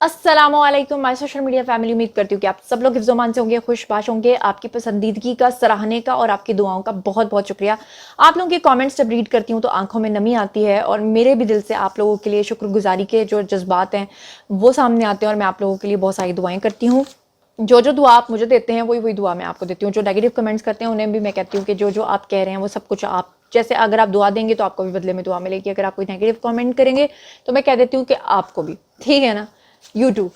अस्सलामुअलैकुम my social media family. उम्मीद करती हूँ कि आप सब लोग हिफ्ज़-ओ-मान से होंगे, खुशबाश होंगे। आपकी पसंदीदगी का, सराहने का और आपकी दुआओं का बहुत बहुत शुक्रिया। आप लोगों के कमेंट्स जब रीड करती हूँ तो आंखों में नमी आती है और मेरे भी दिल से आप लोगों के लिए शुक्रगुजारी के जो जज्बात हैं वो सामने आते हैं और मैं आप लोगों के लिए बहुत सारी दुआएं करती हूँ। जो जो दुआ आप मुझे देते हैं वही वही दुआ मैं आपको देती हूँ। जो नेगेटिव कमेंट्स करते हैं उन्हें भी मैं कहती हूँ कि जो जो आप कह रहे हैं वो सब कुछ आप जैसे अगर आप दुआ देंगे तो आपको भी बदले में दुआ मिलेगी। अगर आप कोई नेगेटिव कमेंट करेंगे तो मैं कह देती हूँ कि आपको भी, ठीक है ना, यूट्यूब।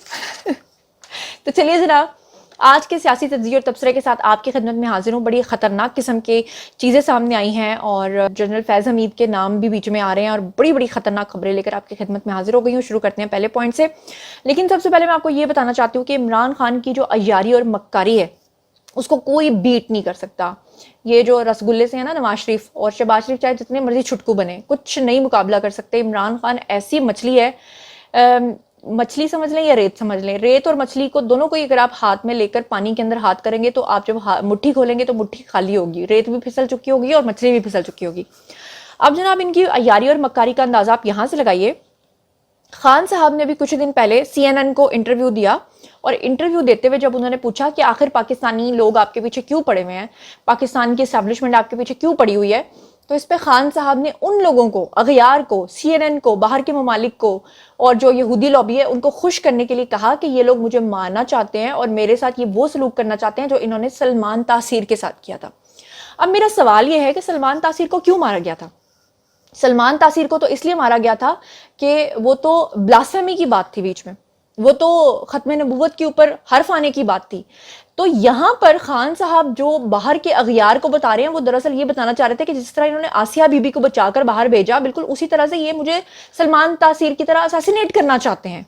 तो चलिए जनाब, आज के सियासी तज्ज़िये और तबसरे के साथ आपकी खिदमत में हाजिर हूँ। बड़ी ख़तरनाक किस्म की चीज़ें सामने आई हैं और जनरल फैज़ हमीद के नाम भी बीच में आ रहे हैं और बड़ी बड़ी ख़तरनाक खबरें लेकर आपकी खिदमत में हाजिर हो गई हूँ। शुरू करते हैं पहले पॉइंट से। लेकिन सबसे पहले मैं आपको ये बताना चाहती हूँ कि इमरान खान की जो अय्यारी और मक्कारी है उसको कोई बीट नहीं कर सकता। ये जो रसगुल्ले से है ना, नवाज शरीफ और शहबाज शरीफ चाहे जितने मर्जी छुटकू बने, कुछ नहीं मुकाबला कर सकते। इमरान खान ऐसी मछली है, मछली समझ लें या रेत समझ लें। रेत और मछली को दोनों को अगर आप हाथ में लेकर पानी के अंदर हाथ करेंगे तो आप जब मुट्ठी खोलेंगे तो मुट्ठी खाली होगी, रेत भी फिसल चुकी होगी और मछली भी फिसल चुकी होगी। अब जनाब, इनकी अय्यारी और मक्कारी का अंदाजा आप यहां से लगाइए। खान साहब ने भी कुछ दिन पहले CNN को इंटरव्यू दिया और इंटरव्यू देते हुए जब उन्होंने पूछा कि आखिर पाकिस्तानी लोग आपके पीछे क्यों पड़े हुए हैं, पाकिस्तान की एस्टैब्लिशमेंट आपके पीछे क्यों पड़ी हुई है, तो इस पे खान साहब ने उन लोगों को, अगयार को, CNN को, बाहर के ममालिक को और जो यहूदी लॉबी है उनको खुश करने के लिए कहा कि ये लोग मुझे मारना चाहते हैं और मेरे साथ ये वो सलूक करना चाहते हैं जो इन्होंने सलमान तासीर के साथ किया था। अब मेरा सवाल ये है कि सलमान तासीर को क्यों मारा गया था? सलमान तासीर को तो इसलिए मारा गया था कि वो तो ब्लास्फेमी की बात थी बीच में, वो तो खत्म नबूवत के ऊपर हर्फ आने की बात थी। तो यहां पर खान साहब जो बाहर के अगयार को बता रहे हैं वो दरअसल ये बताना चाह रहे थे कि जिस तरह इन्होंने आसिया बीबी को बचाकर बाहर भेजा, बिल्कुल उसी तरह से ये मुझे सलमान तासीर की तरह असैसिनेट करना चाहते हैं।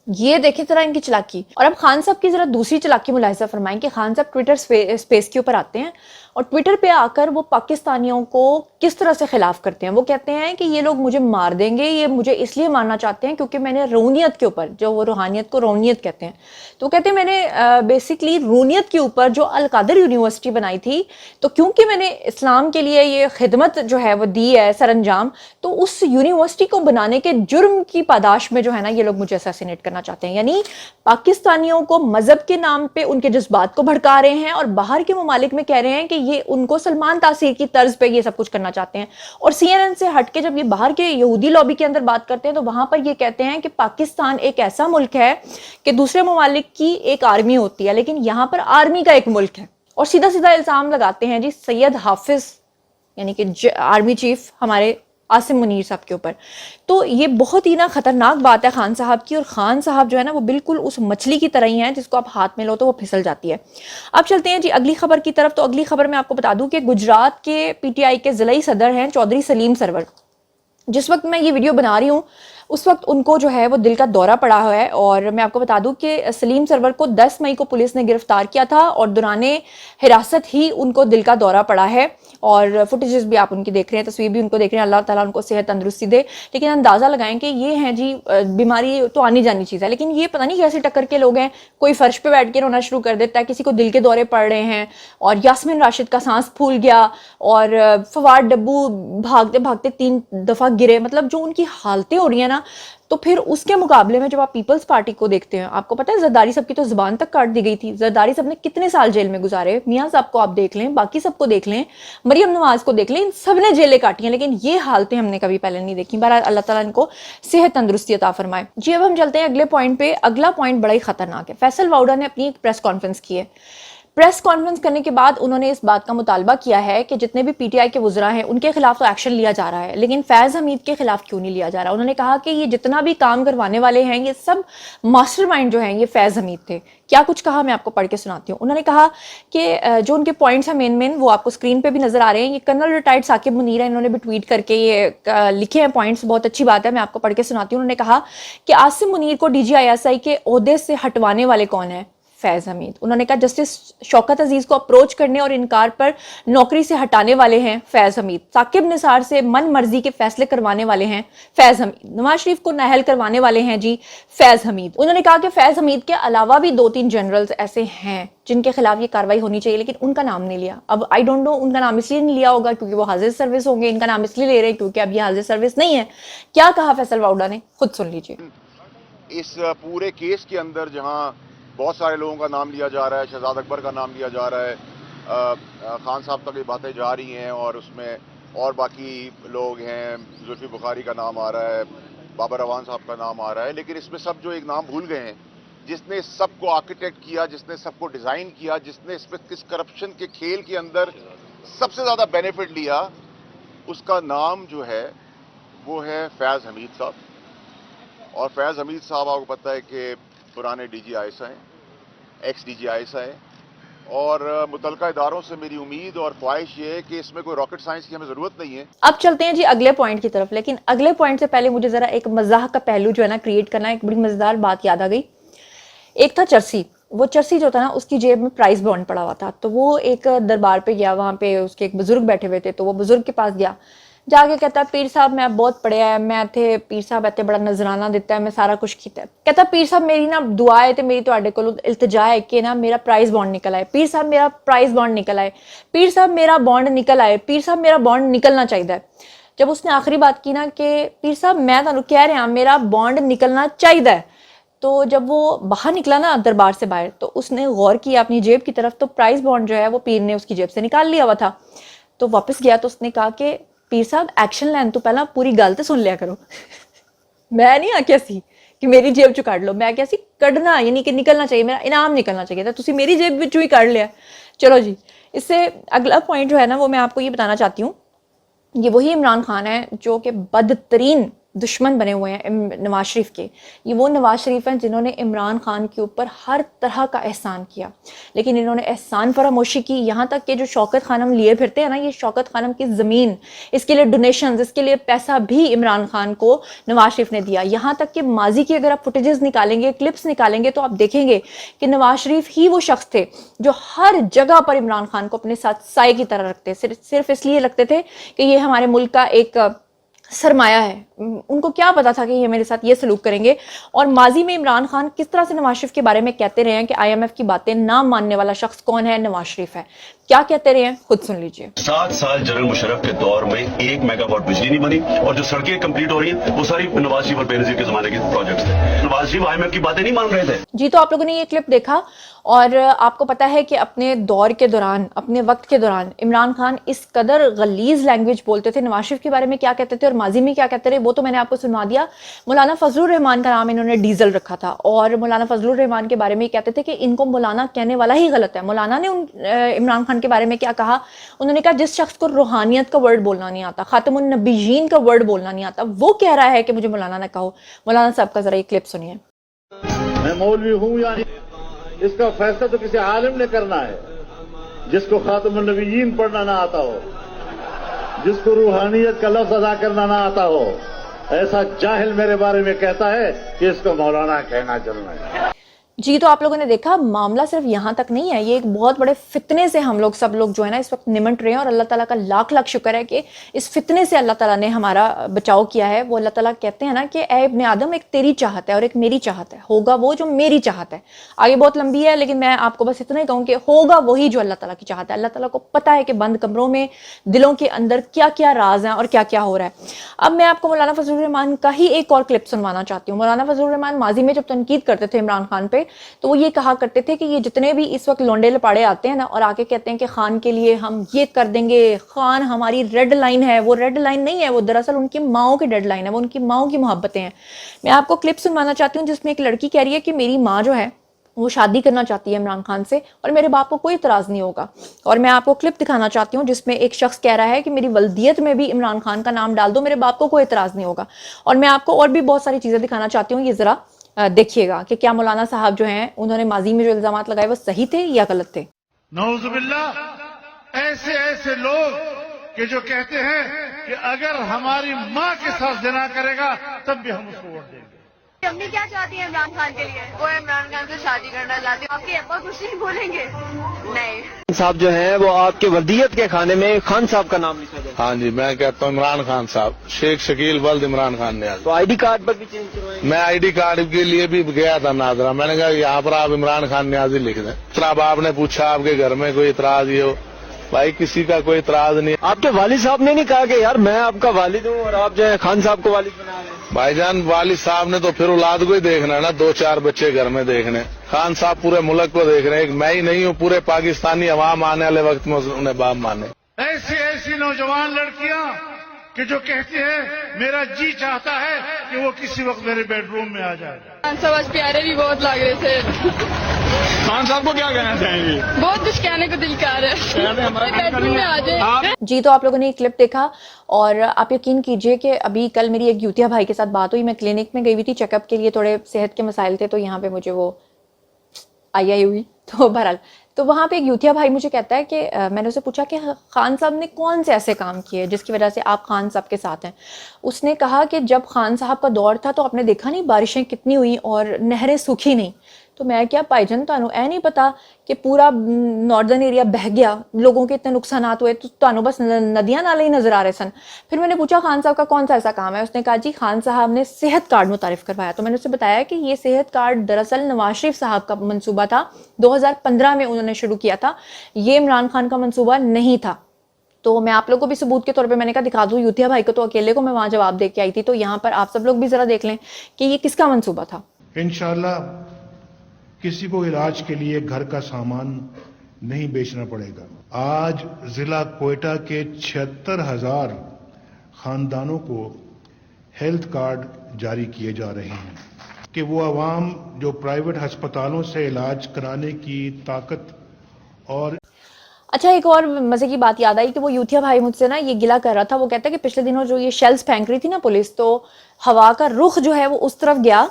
ये देखें जरा इनकी चालाकी। और अब खान साहब की जरा दूसरी चालाकी मुलाहिजा फरमाएं कि खान साहब ट्विटर स्पेस के ऊपर आते हैं और ट्विटर पे आकर वो पाकिस्तानियों को किस तरह से खिलाफ करते हैं। वो कहते हैं कि ये लोग मुझे मार देंगे, ये मुझे इसलिए मारना चाहते हैं क्योंकि मैंने रूनियत के ऊपर, जो वो रूहानियत को रूनियत कहते हैं, तो कहते हैं मैंने बेसिकली रूनियत के ऊपर जो अल कादर यूनिवर्सिटी बनाई थी, तो क्योंकि मैंने इस्लाम के लिए ये खिदमत जो है वो दी है सरअंजाम, तो उस यूनिवर्सिटी को बनाने के जुर्म की पादाश में जो है ना ये लोग मुझे असैसिनेट करना चाहते हैं। यानी पाकिस्तानियों को मजहब के नाम पे उनके जज्बात को भड़का रहे हैं और बाहर के ममालिक में कह रहे हैं कि ये उनको सलमान तासीर की तर्ज पे ये सब कुछ करना चाहते हैं। और CNN से हटके जब ये बाहर के यहूदी लॉबी के अंदर बात करते हैं तो वहां पर ये कहते हैं कि पाकिस्तान एक ऐसा मुल्क है कि दूसरे ममालिक की एक आर्मी होती है लेकिन यहां पर आर्मी का एक मुल्क है। और सीधा सीधा इल्जाम लगाते हैं जी सैयद हाफिज यानी कि आर्मी चीफ हमारे आसिम मुनीर साहब के ऊपर। तो ये बहुत ही ना खतरनाक बात है खान साहब की। और खान साहब जो है ना वो बिल्कुल उस मछली की तरह ही है जिसको आप हाथ में लो तो वो फिसल जाती है। अब चलते हैं जी अगली खबर की तरफ। तो अगली खबर मैं आपको बता दूं कि गुजरात के PTI के जिलाई सदर हैं चौधरी सलीम सरवर। जिस वक्त मैं ये वीडियो बना रही हूँ उस वक्त उनको जो है वो दिल का दौरा पड़ा हुआ है। और मैं आपको बता दूं कि सलीम सरवर को 10 मई को पुलिस ने गिरफ्तार किया था और दौराने हिरासत ही उनको दिल का दौरा पड़ा है। और फुटेजेस भी आप उनकी देख रहे हैं, तस्वीर भी उनको देख रहे हैं। अल्लाह ताला उनको सेहत तंदुरुस्ती दे। लेकिन अंदाजा लगाएं कि ये हैं जी, बीमारी तो आनी जानी चीज़ है लेकिन ये पता नहीं कैसे टक्कर के लोग हैं। कोई फर्श पे बैठ के रोना शुरू कर देता है, किसी को दिल के दौरे पड़ रहे हैं और यास्मीन राशिद का सांस फूल गया और फवाद डब्बू भागते भागते 3 दफा गिरे। मतलब जो उनकी हालतें हो रही है ना, तो फिर उसके मुकाबले में जब आप पीपल्स पार्टी को देखते हैं, आपको पता है जरदारी साहब की तो जुबान तक काट दी गई थी। जरदारी साहब ने कितने साल जेल में गुजारे, मियां साहब को आप देख लें, बाकी सबको देख लें, मरियम नवाज को देख लें, इन सब ने जेलें काटी हैं लेकिन ये हालतें हमने कभी पहले नहीं देखी। बहरहाल अल्लाह ताला इनको सेहत तंदुरुस्ती अता फरमाए। जी अब हम चलते हैं अगले पॉइंट पे। अगला पॉइंट बड़ा ही खतरनाक है। फैसल वाउडा ने अपनी एक प्रेस कॉन्फ्रेंस की है। प्रेस कॉन्फ्रेंस करने के बाद उन्होंने इस बात का मुतालबा किया है कि जितने भी PTI के वुज़रा हैं उनके खिलाफ तो एक्शन लिया जा रहा है लेकिन फैज़ हमीद के खिलाफ क्यों नहीं लिया जा रहा। उन्होंने कहा कि ये जितना भी काम करवाने वाले हैं ये सब मास्टरमाइंड जो हैं ये फैज़ हमीद थे। क्या कुछ कहा मैं आपको पढ़ के सुनाती हूँ। उन्होंने कहा कि जो उनके पॉइंट्स हैं मेन वो आपको स्क्रीन पे भी नजर आ रहे हैं। ये कर्नल रिटायर्ड साकिब मुनीर है, इन्होंने भी ट्वीट करके ये लिखे हैं पॉइंट्स, बहुत अच्छी बात है, मैं आपको पढ़ के सुनाती हूँ। उन्होंने कहा कि आसिम मुनीर को DGISI के ओहदे से हटवाने वाले कौन है? फैज़ हमीद। उन्होंने कहा जस्टिस शौकत अजीज को अप्रोच करने और इनकार पर नौकरी से हटाने वाले हैं फैज़ हमीद। साकिब निसार से मन मर्जी के फैसले करवाने वाले हैं फैज़ हमीद। नवाज शरीफ को नाअहल करवाने वाले हैं जी फैज़ हमीद। उन्होंने कहा कि फैज़ हमीद के अलावा भी 2-3 जनरल्स ऐसे हैं जिनके खिलाफ ये कार्रवाई होनी चाहिए लेकिन उनका नाम नहीं लिया। अब आई डोंट नो उनका नाम इसलिए नहीं लिया होगा क्योंकि वो हाजिर सर्विस होंगे, इनका नाम इसलिए ले रहे हैं क्योंकि अब ये हाजिर सर्विस नहीं है। क्या कहा फैसल वाउडा ने, खुद सुन लीजिए। اس پورے کیس کے اندر جہاں بہت سارے لوگوں کا نام لیا جا رہا ہے، شہزاد اکبر کا نام لیا جا رہا ہے، خان صاحب تک یہ باتیں جا رہی ہیں، اور اس میں اور باقی لوگ ہیں، زلفی بخاری کا نام آ رہا ہے، بابر روان صاحب کا نام آ رہا ہے، لیکن اس میں سب جو ایک نام بھول گئے ہیں، جس نے سب کو آرکیٹیکٹ کیا، جس نے سب کو ڈیزائن کیا، جس نے اس میں کس کرپشن کے کھیل کے اندر سب سے زیادہ بینیفٹ لیا، اس کا نام جو ہے وہ ہے فیض حمید صاحب. اور فیض حمید صاحب آپ کو پتہ ہے کہ پرانے ڈی جی آئیسا ہیں، ایکس ڈی جی آئیسا ہیں، اور متعلقہ اداروں سے میری امید اور خواہش یہ ہے کہ اس میں کوئی راکٹ سائنس کی ہمیں ضرورت نہیں ہے. اب چلتے ہیں جی اگلے پوائنٹ کی طرف، لیکن اگلے پوائنٹ سے پہلے مجھے ذرا ایک مزاح کا پہلو جو ہے نا کریٹ کرنا ہے. ایک بڑی مزیدار بات یاد آ گئی. ایک تھا چرسی، وہ چرسی جو تھا نا اس کی جیب میں پرائز بانڈ پڑا ہوا تھا، تو وہ ایک دربار پہ گیا، وہاں پہ اس کے ایک بزرگ بیٹھے ہوئے تھے، تو وہ بزرگ کے پاس گیا، جا کے کہتا پیر صاحب میں بہت پڑھیا ہے، میں تھے پیر صاحب ایتے بڑا نذرانہ دیتا ہے، میں سارا کچھ کیتا ہے. کہتا پیر صاحب میری نا دعا ہے تے میری تواڈے کول التجا ہے کہ نا میرا پرائز بانڈ نکل آئے، پیر صاحب میرا پرائز بانڈ نکل آئے، پیر صاحب میرا بانڈ نکل آئے، پیر صاحب میرا بانڈ نکلنا چاہیے. جب اس نے آخری بات کی نا کہ پیر صاحب میں تانوں کہہ رہا میرا بانڈ نکلنا چاہیے، تو جب وہ باہر نکلا نا دربار سے باہر، تو اس نے غور کیا اپنی جیب کی طرف، تو پرائز بانڈ جو ہے وہ پیر نے اس کی جیب سے نکال لیا ہوا تھا. تو واپس گیا تو اس نے کہا کہ پیر صاحب ایکشن لین تو پہلا پوری گل تو سن لیا کرو. میں نہیں آکیا سی کہ میری جیب چو کڈ لو، میں کیا سی کڈنا یعنی کہ نکلنا چاہیے، میرا انعام نکلنا چاہیے تھا، تسی میری جیب وچوں ہی کڈ لیا. چلو جی، اس سے اگلا پوائنٹ جو ہے نا وہ میں آپ کو یہ بتانا چاہتی ہوں. یہ وہی عمران خان ہے جو کہ بدترین دشمن بنے ہوئے ہیں نواز شریف کے. یہ وہ نواز شریف ہیں جنہوں نے عمران خان کے اوپر ہر طرح کا احسان کیا، لیکن انہوں نے احسان فراموشی کی. یہاں تک کہ جو شوکت خانم لیے پھرتے ہیں نا، یہ شوکت خانم کی زمین، اس کے لیے ڈونیشنز، اس کے لیے پیسہ بھی عمران خان کو نواز شریف نے دیا. یہاں تک کہ ماضی کی اگر آپ فوٹیجز نکالیں گے، کلپس نکالیں گے، تو آپ دیکھیں گے کہ نواز شریف ہی وہ شخص تھے جو ہر جگہ پر عمران خان کو اپنے ساتھ سائے کی طرح رکھتے، صرف اس لیے رکھتے تھے کہ یہ ہمارے ملک کا ایک سرمایہ ہے. ان کو کیا پتا تھا کہ یہ میرے ساتھ یہ سلوک کریں گے. اور ماضی میں عمران خان کس طرح سے نواز شریف کے بارے میں کہتے رہے ہیں کہ IMF کی باتیں نہ ماننے والا شخص کون ہے؟ نواز شریف ہے. کیا کہتے رہے ہیں خود سن لیجئے. 7 سال جنرل مشرف کے دور میں 1 میگا واٹ بجلی نہیں بنی، اور جو سڑکیں کمپلیٹ ہو رہی ہیں وہ ساری نواز شریف اور بے نظیر کے زمانے کے پروجیکٹس تھے. نواز شریف IMF کی باتیں نہیں مان رہے تھے. جی تو آپ لوگوں نے یہ کلپ دیکھا، اور آپ کو پتا ہے کہ اپنے دور کے دوران، اپنے وقت کے دوران عمران خان اس قدر غلیظ لینگویج بولتے تھے. نواز شریف کے بارے میں کیا کہتے تھے اور ماضی میں کیا کہتے رہے وہ تو میں نے آپ کو سنوا دیا. مولانا فضل الرحمان کا نام انہوں نے ڈیزل رکھا تھا، اور مولانا فضل الرحمان کے بارے میں کہتے تھے کہ ان کو مولانا کہنے والا ہی غلط ہے. مولانا نے عمران خان کے بارے میں کیا کہا؟ انہوں نے کہا جس شخص کو روحانیت کا ورڈ بولنا نہیں آتا، خاتم النبیین کا ورڈ بولنا نہیں آتا، وہ کہہ رہا ہے کہ مجھے مولانا نہ کہو. مولانا صاحب کا ذرا یہ کلپ سنیے. میں مولوی ہوں یا اس کا فیصلہ تو کسی عالم نے کرنا ہے. جس کو خاتم النبیین پڑھنا نہ آتا ہو، جس کو روحانیت کا لفظ ادا کرنا نہ آتا ہو، ایسا جاہل میرے بارے میں کہتا ہے کہ اس کو مولانا کہنا چلنا ہے. جی تو آپ لوگوں نے دیکھا، معاملہ صرف یہاں تک نہیں ہے، یہ ایک بہت بڑے فتنے سے ہم لوگ سب لوگ جو ہے نا اس وقت نمٹ رہے ہیں. اور اللہ تعالیٰ کا لاکھ لاکھ شکر ہے کہ اس فتنے سے اللہ تعالیٰ نے ہمارا بچاؤ کیا ہے. وہ اللہ تعالیٰ کہتے ہیں نا کہ اے ابن آدم، ایک تیری چاہت ہے اور ایک میری چاہت ہے، ہوگا وہ جو میری چاہت ہے. آگے بہت لمبی ہے، لیکن میں آپ کو بس اتنا ہی کہوں کہ ہوگا وہی جو اللہ تعالیٰ کی چاہت ہے. اللہ تعالیٰ کو پتہ ہے کہ بند کمروں میں دلوں کے اندر کیا کیا راز ہیں اور کیا کیا ہو رہا ہے. اب میں آپ کو مولانا فضل الرحمان کا ہی ایک اور کلپ سنوانا چاہتی ہوں. مولانا فضل الرحمان ماضی میں جب تنقید کرتے تھے عمران خان پہ، تو وہ یہ کہا کرتے تھے کہ یہ جتنے بھی اس وقت لونڈے لپاڑے آتے ہیں نا اور آ کے کہتے ہیں کہ خان کے لیے ہم یہ کر دیں گے، خان ہماری ریڈ لائن ہے، وہ ریڈ لائن نہیں ہے، وہ دراصل ان کی ماؤں کی ڈیڈ لائن ہے، وہ ان کی ماؤں کی محبتیں ہیں. میں آپ کو کلپ سنوانا چاہتی ہوں جس میں ایک لڑکی کہہ رہی ہے کہ میری ماں جو ہے وہ شادی کرنا چاہتی ہے عمران خان سے اور میرے باپ کو کوئی اعتراض نہیں ہوگا. اور میں آپ کو کلپ دکھانا چاہتی ہوں جس میں ایک شخص کہہ رہا ہے کہ میری ولدیت میں بھی عمران خان کا نام ڈال دو، میرے باپ کو کوئی اعتراض نہیں ہوگا. اور میں آپ کو اور بھی بہت ساری چیزیں دکھانا چاہتی ہوں. یہ ذرا دیکھیے گا کہ کیا مولانا صاحب جو ہیں انہوں نے ماضی میں جو الزامات لگائے وہ صحیح تھے یا غلط تھے. نعوذ باللہ، ایسے لوگ کہ جو کہتے ہیں کہ اگر ہماری ماں کے ساتھ زنا کرے گا تب بھی ہم اس کو ووٹ دیں گے. امی کیا چاہتی ہیں عمران خان کے لیے؟ وہ عمران خان سے شادی کرنا چاہتی ہے. آپ کے ابا کچھ نہیں بولیں گے؟ نہیں. صاحب جو ہیں وہ آپ کے وردیت کے کھانے میں خان صاحب کا نام لکھا جائے. ہاں جی، میں کہتا ہوں عمران خان صاحب، شیخ شکیل ولد عمران خان نیازی. تو ID کارڈ پر بھی چینج کروائیں. میں ID کارڈ کے لیے بھی گیا تھا ناظرہ، میں نے کہا یہاں پر آپ عمران خان نیازی لکھ دیں. اب آپ نے پوچھا آپ کے گھر میں کوئی اعتراض یہ ہو، بھائی کسی کا کوئی اعتراض نہیں. آپ کے والد صاحب نے نہیں کہا کہ یار میں آپ کا والد ہوں اور آپ جو ہے خان صاحب کو والد بنا رہے ہیں؟ भाईजान वाली साहब ने तो फिर औलाद को ही देखना है ना, 2-4 बच्चे घर में देखने। खान साहब पूरे मुल्क को देख रहे हैं, एक मैं ही नहीं हूँ, पूरे पाकिस्तानी अवाम आने वाले वक्त में उन्हें बाप माने। ऐसी ऐसी नौजवान लड़कियां कि जो कहती है मेरा जी चाहता है कि वो किसी वक्त मेरे बेडरूम में आ जाए। खान साहब आज प्यारे भी बहुत लग रहे थे। खान साहब को क्या कहना चाहेंगे? बहुत कुछ कहने को दिल कर रहा है, बेडरूम में आ जाए। जी, तो आप लोगों ने ये क्लिप देखा और आप यकीन कीजिए कि अभी कल मेरी एक यूतिया भाई के साथ बात हुई। मैं क्लिनिक में गई हुई थी चेकअप के लिए, थोड़े सेहत के मसाइल थे, तो यहाँ पे मुझे वो आई हुई। तो बहरहाल तो वहाँ पे एक यूतिया भाई मुझे कहता है कि मैंने उसे पूछा कि खान साहब ने कौन से ऐसे काम किए जिसकी वजह से आप खान साहब के साथ हैं। उसने कहा कि जब खान साहब का दौर था तो आपने देखा नहीं बारिशें कितनी हुई और नहरें सूखी नहीं। तो मैं क्या भाईजान तुहानू ऐ नहीं पता कि पूरा नॉर्दर्न एरिया बह गया, लोगों के इतने नुकसानात हुए, तो तुहानू बस नदियां नाले ही नजर आ रहे सन। फिर मैंने पूछा खान साहब का कौन सा ऐसा काम है। उसने कहा जी खान साहब ने सेहत कार्ड मुतारिफ करवाया। तो मैंने उसे बताया कि ये सेहत कार्ड दरअसल नवाज शरीफ साहब का मंसूबा था, 2015 में उन्होंने शुरू किया था, ये इमरान खान का मंसूबा नहीं था। तो मैं आप लोगों को भी सबूत के तौर पे मैंने कहा दिखा दूं, यूतिया भाई को तो अकेले को मैं वहां जवाब दे के आई थी। तो यहाँ पर आप सब लोग भी जरा देख लें कि ये किसका मंसूबा था। इंशाल्लाह किसी को इलाज के लिए घर का सामान नहीं बेचना पड़ेगा। आज जिला कोयटा के 76,000 खानदानों को हेल्थ कार्ड जारी किए जा रहे हैं कि वो अवाम जो प्राइवेट अस्पतालों से इलाज कराने की ताकत और अच्छा, एक और मजे की बात याद आई कि वो यूथिया भाई मुझसे ना ये गिला कर रहा था। वो कहता है कि पिछले दिनों जो ये शेल्स फेंक रही थी ना पुलिस, तो हवा का रुख जो है वो उस तरफ गया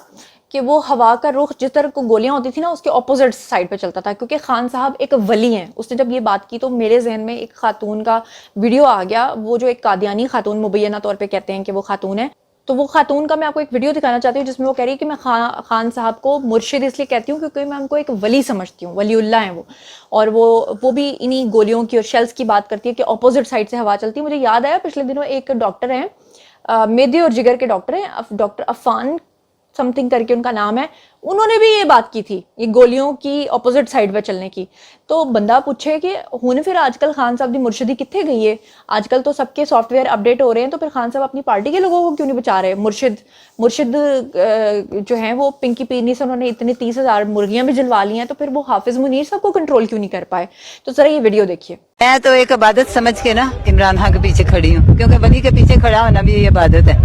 कि वो हवा का रुख जिस तरह को गोलियां होती थी ना उसके ऑपोजिट साइड पे चलता था, क्योंकि खान साहब एक वली हैं। उसने जब ये बात की तो मेरे जहन में एक खातून का वीडियो आ गया, वो जो एक कादियानी खातून मुबैना तौर पे कहते हैं कि वो खातून है। तो वो खातून का मैं आपको एक वीडियो दिखाना चाहती हूँ जिसमें वो कह रही है कि मैं खान साहब को मुर्शिद इसलिए कहती हूँ क्योंकि मैं उनको एक वली समझती हूँ, वलीउल्लाह हैं वो। और वो भी इन्हीं गोलियों की और शेल्स की बात करती है कि ऑपोजिट साइड से हवा चलती है। मुझे याद आया पिछले दिनों एक डॉक्टर हैं, मेदे और जिगर के डॉक्टर हैं, डॉक्टर अफान समथिंग करके उनका नाम है, उन्होंने भी ये बात की थी ये गोलियों की ऑपोजिट साइड पे चलने की। तो बंदा पूछे कि हुन फिर आजकल खान साहब की मुर्शिदी कितने गई है, आजकल तो सबके सॉफ्टवेयर अपडेट हो रहे हैं, तो फिर खान साहब अपनी पार्टी के लोगों को क्यों नहीं बचा रहे। मुर्शिद जो है वो पिंकी पीरनी से उन्होंने इतनी 30,000 मुर्गियां भी जलवा ली हैं, तो फिर वो हाफिज मुनीर साहब को कंट्रोल क्यों नहीं कर पाए। तो जरा ये वीडियो देखिए। मैं तो एक इबादत समझ के ना इमरान खान के पीछे खड़ी हूँ, क्योंकि वली के पीछे खड़ा होना भी इबादत है।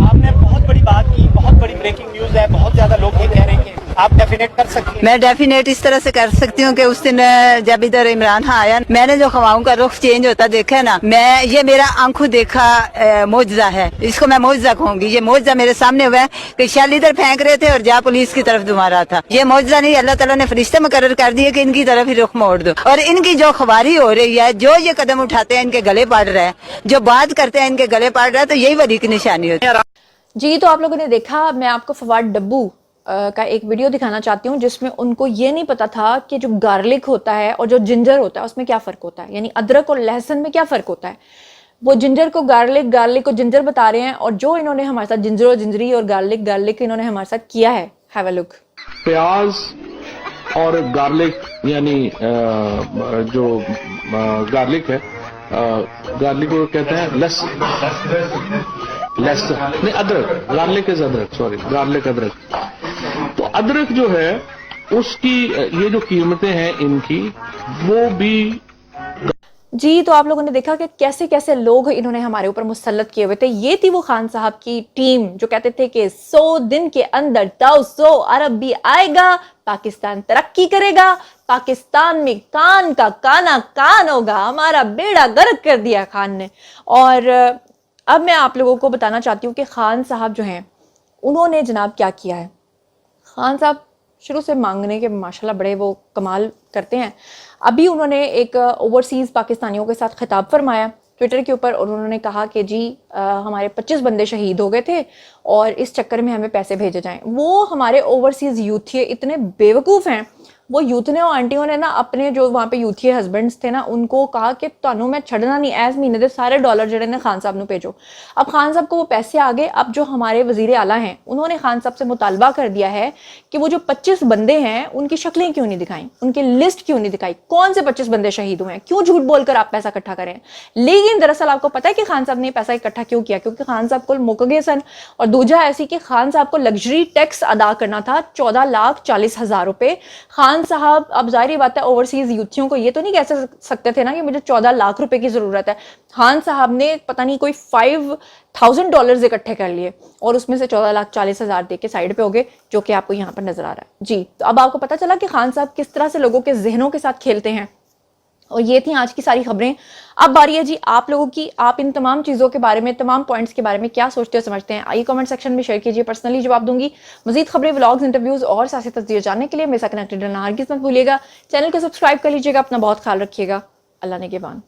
आपने बहुत बड़ी बात की, बहुत बड़ी ब्रेकिंग न्यूज है, बहुत ज्यादा लोग ये कह रहे हैं कि आप डेफिनेट कर सकती हैं। मैं डेफिनेट इस तरह से कर सकती हूँ कि उस दिन जब इधर इमरान खान आया, मैंने जो खवाओं का रुख चेंज होता देखा है ना, मैं ये मेरा आंखों देखा मौजजा है, इसको मैं मौजजा कहूंगी। ये मौजजा मेरे सामने हुआ है कि शैल इधर फेंक रहे थे और जा पुलिस की तरफ धुमा रहा था। ये मौजजा नहीं, अल्लाह ताला ने फरिश्ते मुकर्रर कर दिए कि इनकी तरफ ही रुख मोड़ दो। और इनकी जो खबारी हो रही है, जो ये कदम उठाते हैं इनके गले पड़ रहे हैं, जो बात करते हैं इनके गले पड़ रहा है, तो यही वली की निशानी होती है। जी, तो आप लोगों ने देखा, मैं आपको फवाद डब्बू का एक वीडियो दिखाना चाहती हूँ जिसमें उनको ये नहीं पता था कि जो गार्लिक होता है और जो जिंजर होता है उसमें क्या फ़र्क होता है, यानी अदरक और लहसुन में क्या फ़र्क होता है। वो जिंजर को गार्लिक, गार्लिक को जिंजर बता रहे हैं, और जो इन्होंने हमारे साथ जिंजर और जिंजरी और गार्लिक, गार्लिक इन्होंने हमारे साथ किया है। Have a look. प्याज और गार्लिक यानी जो गार्लिक है, गार्लिक को कहते हैं लहसुन नहीं, अदरक। गार्लिक इज अदरक, सॉरी, गार्लिक अदरक। तो अदरक जो है उसकी ये जो कीमतें हैं इनकी, वो भी। जी, तो आप लोगों ने देखा कि कैसे कैसे लोग इन्होंने हमारे ऊपर मुसल्लत किए हुए थे। ये थी वो खान साहब की टीम जो कहते थे कि 100 दिन के अंदर 200 अरब भी आएगा, पाकिस्तान तरक्की करेगा, पाकिस्तान में कान का काना कान होगा, हमारा बेड़ा गर्क कर दिया खान ने। और अब मैं आप लोगों को बताना चाहती हूँ कि खान साहब जो हैं उन्होंने जनाब क्या किया है। खान साहब शुरू से मांगने के माशाल्लाह बड़े वो कमाल करते हैं। अभी उन्होंने एक ओवरसीज़ पाकिस्तानियों के साथ खिताब फरमाया ट्विटर के ऊपर, और उन्होंने कहा कि जी हमारे 25 बंदे शहीद हो गए थे और इस चक्कर में हमें पैसे भेजे जाएं। वो हमारे ओवरसीज़ यूथ इतने बेवकूफ़ हैं, وہ यूथ ने और आंटियों ने ना अपने जो वहाँ पे यूथी हस्बैंड्स थे ना उनको कहा कि ਤੁਹਾਨੂੰ मैं छड़ना नहीं, ऐस महीने ਦੇ सारे डॉलर ਜਿਹੜੇ ਨੇ खान साहब ਨੂੰ भेजो। अब खान साहब को वो पैसे आ गए। अब जो हमारे वजीर आला हैं उन्होंने खान साहब से मुतालबा कर दिया है कि वो जो 25 बंदे हैं उनकी शक्लें क्यों नहीं दिखाई, उनकी लिस्ट क्यों नहीं दिखाई, कौन से 25 बंदे शहीद हुए हैं, क्यों झूठ बोलकर आप पैसा इकट्ठा करें। लेकिन दरअसल आपको पता है कि खान साहब ने पैसा इकट्ठा क्यों किया, क्योंकि खान साहब को मुक गए सन, और दूजा ऐसी कि खान साहब को लग्जरी टैक्स अदा करना था 14,40,000 रुपए। खान साहब, अब जाहिर बात है ओवरसीज यूथियों को ये तो नहीं कह सकते थे ना कि मुझे 14 लाख रुपए की जरूरत है। खान साहब ने पता नहीं कोई $5,000 इकट्ठे कर लिए और उसमें से 14,40,000 दे के साइड पे हो गए, जो कि आपको यहाँ पर नजर आ रहा है जी। तो अब आपको पता चला कि खान साहब किस तरह से लोगों के जहनों के साथ खेलते हैं। और ये थी आज की सारी खबरें। अब बारी है जी आप लोगों की, आप इन तमाम चीज़ों के बारे में, तमाम पॉइंट्स के बारे में क्या सोचते हो, समझते हैं, आइए कमेंट सेक्शन में शेयर कीजिए, पर्सनली जवाब दूंगी। मजीद खबरें, व्लॉग्स, इंटरव्यूज और सियासी तस्दीर जानने के लिए मेरे साथ कनेक्टेड रहना हरगिज़ मत भूलिएगा। चैनल को सब्सक्राइब कर लीजिएगा। अपना बहुत ख्याल रखिएगा। अल्लाह ने के बान।